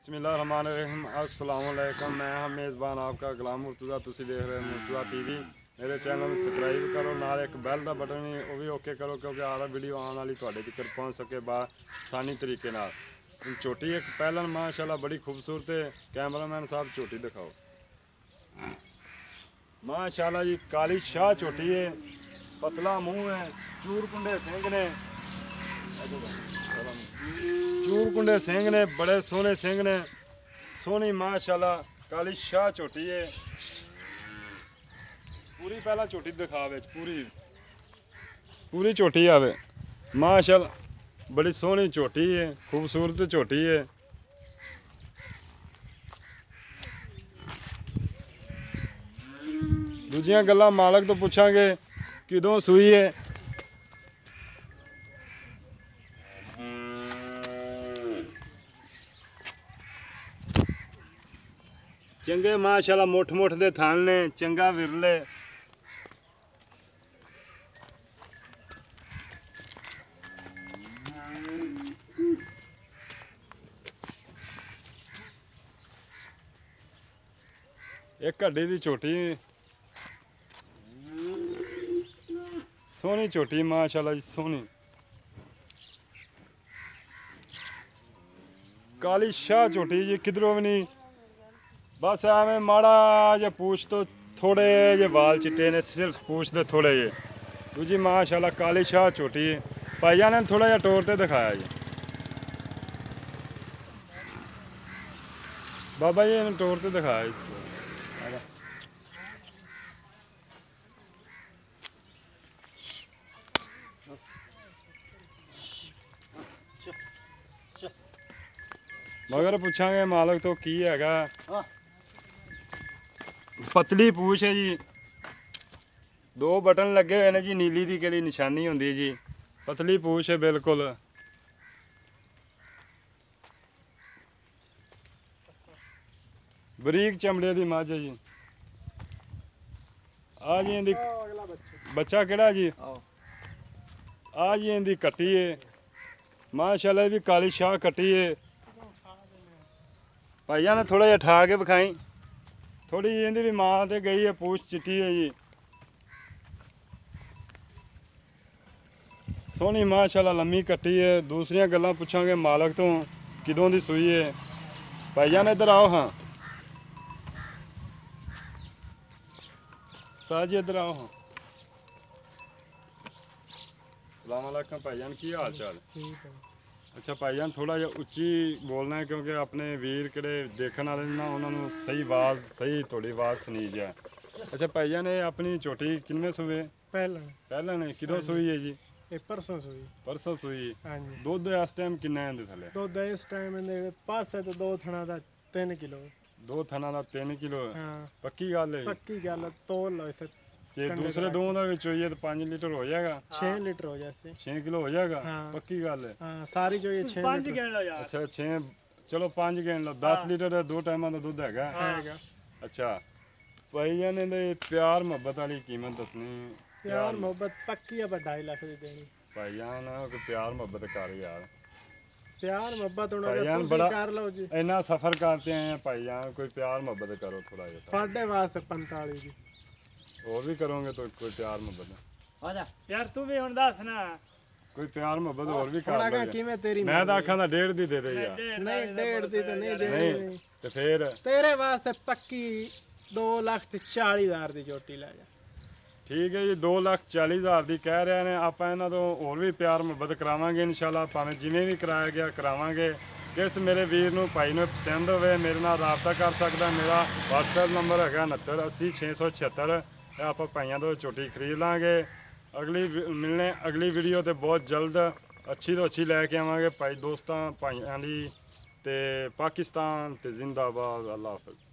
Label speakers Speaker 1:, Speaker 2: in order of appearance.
Speaker 1: बिस्मिल्लाहिर्रहमानिर्रहीम अस्सलाम वालेकुम। मैं हम मेज़बान आपका गुलाम मुर्तज़ा। तुसी देख रहे हो मुर्तज़ा टीवी। मेरे चैनल में सबसक्राइब करो, नाल एक बैल का बटन भी वो भी ओके करो क्योंकि आला वीडियो आने वाली तुहाडे तक पहुँच सके आसानी तरीके नाल। झोटी एक पहलन माशाल्लाह बड़ी खूबसूरत है। कैमरामैन साहब झोटी दिखाओ। माशाल्लाह जी काली शाह झोटी है, पतला मुँह है, चूर कुंडे सिंह ने, चूर कुंडे सिंह ने, बड़े सोहने सिंह ने, सोहनी माशाल्लाह काली शाह झोटी है। पूरी पहला झोटी दिखा विच पूरी झोटी आवे माशाल्लाह बड़ी सोहनी झोटी है, खूबसूरत झोटी है। दूजियां गल्लां मालक तो पुछांगे किदों सूई है। चंगे माशाल्लाह मुठ मुठ दे थान ने, चंगा विरले। एक हड्डी दी झोटी सोहनी झोटी माशाल्लाह जी सोहनी काली शाह झोटी जी, किधरों भी नहीं, बस एवं माड़ा जे पूछ तो थोड़े जे वाल चिट्टे ने, सिर्फ पूछ दे थोड़े जे। दूजी माशाल्लाह काली शाह झोटी भाईया ने थोड़ा जा टोर ते दिखाया जी। बाबा जी ने टोर ते दिखाया जी। मगर पूछांगे मालक तो की हैगा। पतली पूछ है जी, दो बटन लगे हुए ने जी, नीली दी केड़ी निशानी होंदी है जी। पतली पूछ है बिल्कुल। बरीक चमड़े दी मझ है जी। आ जी इंदी बच्चा केड़ा जी, आ जी इंदी कट्टी है माशाल्लाह भी काली शाह कट्टी है। भाइया ने थोड़ा जा ठा के विखाई, थोड़ी इंदी भी मां ते गई है, पूछ चिट्टी है जी, सोहनी माशाल्लाह लम्मी कट्टी है। दूसरियां गल्लां पुछांगे मालक तो किदों दी सूई है। भाइया ने इधर आओ। हाँ उस्ताद जी इधर आओ। हाँ अस्सलाम वालेकुम भाईजान, की हाल चाल? अच्छा भाईजान थोड़ा जिहा उच्ची बोलना है क्योंकि अपने वीर किहड़े देखण वाले ना उन्होंने सही आवाज़ सही थोड़ी आवाज़ सुनी जाए। अच्छा भाईजान ने अपनी झोटी किनमें सूए? पहला ने किदों सूई है जी?
Speaker 2: परसों सूई।
Speaker 1: परसों सूई।
Speaker 2: हाँ जी।
Speaker 1: दुध इस टाइम किन्ना है थले?
Speaker 2: दुध इस टाइम पासे तो 2 थना दा 3 किलो।
Speaker 1: 2 थना दा 3 किलो।
Speaker 2: हाँ
Speaker 1: पक्की गल है?
Speaker 2: पक्की गल तोल लो इत्थे।
Speaker 1: जे दूसरे दोवां दा विच होइए तो 5 लीटर हो जाएगा?
Speaker 2: 6 लीटर हो जाए।
Speaker 1: 6 किलो हो जाएगा?
Speaker 2: हाँ।
Speaker 1: पक्की गल है?
Speaker 2: हाँ सारी जो ये 6 लीटर।
Speaker 1: अच्छा 6 चलो 5 गिन लो। 10 लीटर का 2 टाइमां दा दुध हैगा?
Speaker 2: हैगा।
Speaker 1: अच्छा भाईजान ने प्यार मुहब्बत वाली कीमत दसनी।
Speaker 2: प्यार मोहब्बत पक्की है, 2.5 लाख दी देनी।
Speaker 1: भाईजान कोई प्यार मुहब्बत कर यार।
Speaker 2: प्यार मोहब्बत
Speaker 1: भाईजान
Speaker 2: बड़ा
Speaker 1: बड़ा
Speaker 2: कर लो जी।
Speaker 1: इन्ना सफर करते हैं भाईजान, कोई प्यार मुहब्बत करो थोड़ा जिहा।
Speaker 2: साढ़े वास्ते 45 दी।
Speaker 1: और भी करोगे तो कोई प्यार मुहब्बत
Speaker 3: आजा यार तू भी हुन दस ना,
Speaker 1: कोई प्यार मुहब्बत और भी कर
Speaker 2: थोड़ा
Speaker 1: लो।
Speaker 2: किवें तेरी
Speaker 1: मैं तो आखां 1.5 दी दे दे यार।
Speaker 2: नहीं 1.5 दी तो नहीं
Speaker 1: नहीं
Speaker 2: देनी।
Speaker 1: तो फिर
Speaker 2: तेरे वास्ते पक्की 2,40,000 दी झोटी ले जा।
Speaker 1: ठीक है जी 2,40,000 की कह रहे हैं। आप इन्हों तो होर भी प्यार मुहब्बत करावांगे इंशाल्लाह, भावें जिवें भी कराया गया करावांगे। किस मेरे वीर नूं भाई नूं पसंद होवे मेरे नाल राबता कर सकदा। मेरा WhatsApp नंबर है 69 80 676। आप भाइयों तो झोटी खरीद लाँगे। मिलने अगली वीडियो तो बहुत जल्द अच्छी तो अच्छी लैके आवांगे भाई दोस्तां भाइयों दी। ते पाकिस्तान ते जिंदाबाद। अल्लाह हाफिज़।